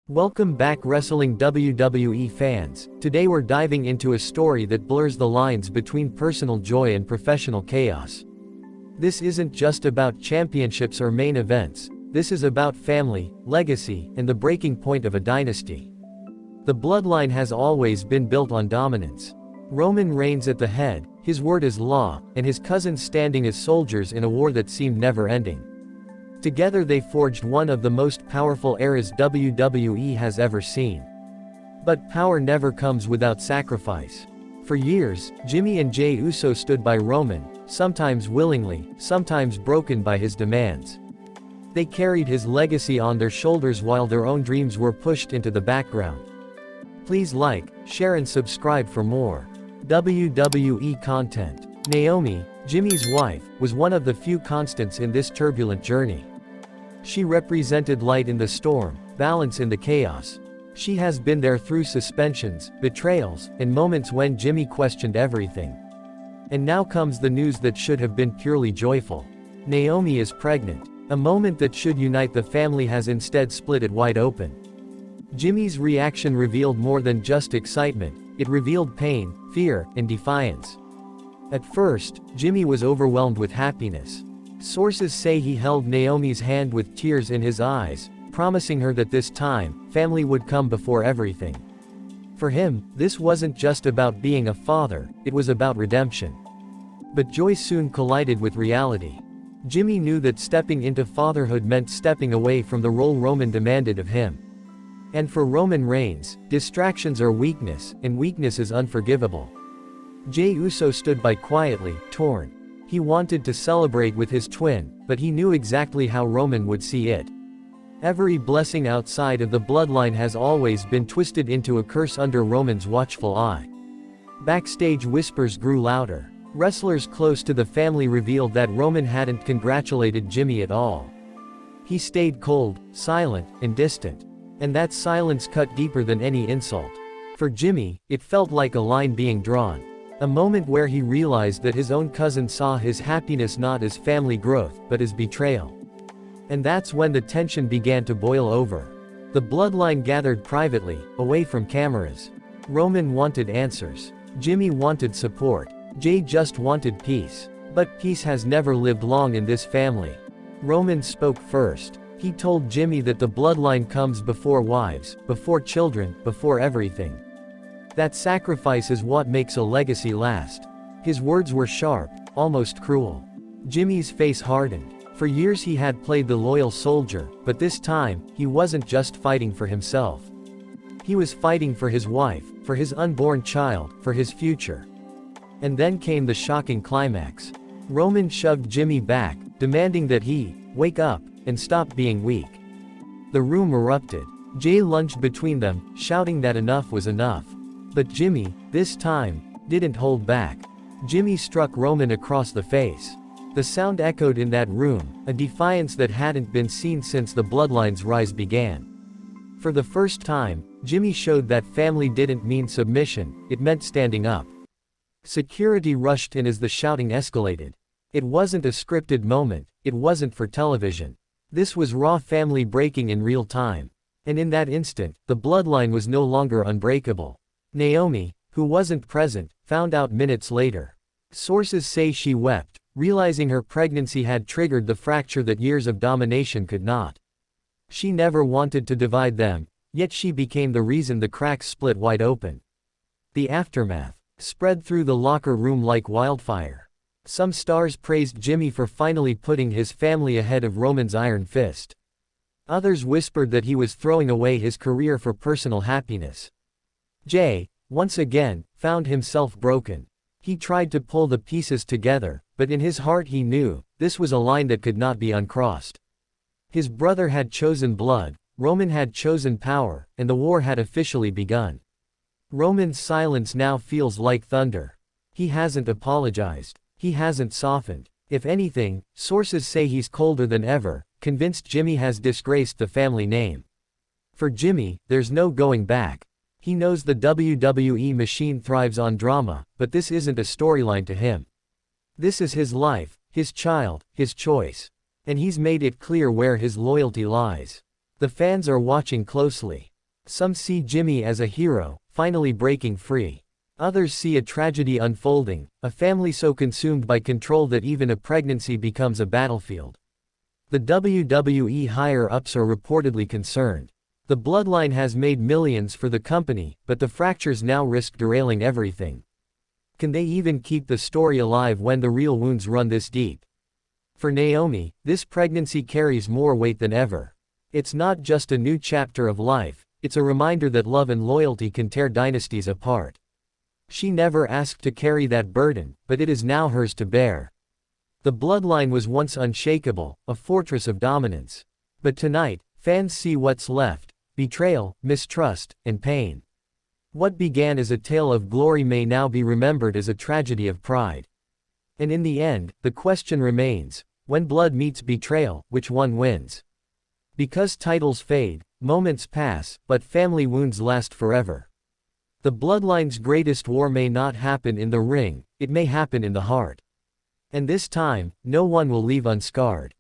Welcome back wrestling WWE fans. Today we're diving into a story that blurs the lines between personal joy and professional chaos. This isn't just about championships or main events, this is about family, legacy, and the breaking point of a dynasty. The bloodline has always been built on dominance. Roman Reigns at the head, his word is law, and his cousins standing as soldiers in a war that seemed never-ending. Together they forged one of the most powerful eras WWE has ever seen. But power never comes without sacrifice. For years, Jimmy and Jey Uso stood by Roman, sometimes willingly, sometimes broken by his demands. They carried his legacy on their shoulders while their own dreams were pushed into the background. Please like, share and subscribe for more WWE content. Naomi, Jimmy's wife, was one of the few constants in this turbulent journey. She represented light in the storm, balance in the chaos. She has been there through suspensions, betrayals, and moments when Jimmy questioned everything. And now comes the news that should have been purely joyful. Naomi is pregnant. A moment that should unite the family has instead split it wide open. Jimmy's reaction revealed more than just excitement, it revealed pain, fear, and defiance. At first, Jimmy was overwhelmed with happiness. Sources say he held Naomi's hand with tears in his eyes, promising her that this time, family would come before everything. For him, this wasn't just about being a father, it was about redemption. But joy soon collided with reality. Jimmy knew that stepping into fatherhood meant stepping away from the role Roman demanded of him. And for Roman Reigns, distractions are weakness, and weakness is unforgivable. Jey Uso stood by quietly, torn. He wanted to celebrate with his twin, but he knew exactly how Roman would see it. Every blessing outside of the bloodline has always been twisted into a curse under Roman's watchful eye. Backstage whispers grew louder. Wrestlers close to the family revealed that Roman hadn't congratulated Jimmy at all. He stayed cold, silent, and distant. And that silence cut deeper than any insult. For Jimmy, it felt like a line being drawn. A moment where he realized that his own cousin saw his happiness not as family growth, but as betrayal. And that's when the tension began to boil over. The bloodline gathered privately, away from cameras. Roman wanted answers. Jimmy wanted support. Jey just wanted peace. But peace has never lived long in this family. Roman spoke first. He told Jimmy that the bloodline comes before wives, before children, before everything. That sacrifice is what makes a legacy last. His words were sharp, almost cruel. Jimmy's face hardened. For years he had played the loyal soldier, but this time, he wasn't just fighting for himself. He was fighting for his wife, for his unborn child, for his future. And then came the shocking climax. Roman shoved Jimmy back, demanding that he wake up and stop being weak. The room erupted. Jey lunged between them, shouting that enough was enough. But Jimmy, this time, didn't hold back. Jimmy struck Roman across the face. The sound echoed in that room, a defiance that hadn't been seen since the bloodline's rise began. For the first time, Jimmy showed that family didn't mean submission, it meant standing up. Security rushed in as the shouting escalated. It wasn't a scripted moment, it wasn't for television. This was raw family breaking in real time. And in that instant, the bloodline was no longer unbreakable. Naomi, who wasn't present, found out minutes later. Sources say she wept, realizing her pregnancy had triggered the fracture that years of domination could not. She never wanted to divide them, yet she became the reason the cracks split wide open. The aftermath spread through the locker room like wildfire. Some stars praised Jimmy for finally putting his family ahead of Roman's iron fist. Others whispered that he was throwing away his career for personal happiness. Jey, once again, found himself broken. He tried to pull the pieces together, but in his heart he knew, this was a line that could not be uncrossed. His brother had chosen blood, Roman had chosen power, and the war had officially begun. Roman's silence now feels like thunder. He hasn't apologized. He hasn't softened. If anything, sources say he's colder than ever, convinced Jimmy has disgraced the family name. For Jimmy, there's no going back. He knows the WWE machine thrives on drama, but this isn't a storyline to him. This is his life, his child, his choice. And he's made it clear where his loyalty lies. The fans are watching closely. Some see Jimmy as a hero, finally breaking free. Others see a tragedy unfolding, a family so consumed by control that even a pregnancy becomes a battlefield. The WWE higher-ups are reportedly concerned. The Bloodline has made millions for the company, but the fractures now risk derailing everything. Can they even keep the story alive when the real wounds run this deep? For Naomi, this pregnancy carries more weight than ever. It's not just a new chapter of life, it's a reminder that love and loyalty can tear dynasties apart. She never asked to carry that burden, but it is now hers to bear. The Bloodline was once unshakable, a fortress of dominance. But tonight, fans see what's left: betrayal, mistrust, and pain. What began as a tale of glory may now be remembered as a tragedy of pride. And in the end, the question remains: when blood meets betrayal, which one wins? Because titles fade, moments pass, but family wounds last forever. The Bloodline's greatest war may not happen in the ring, it may happen in the heart. And this time, no one will leave unscarred.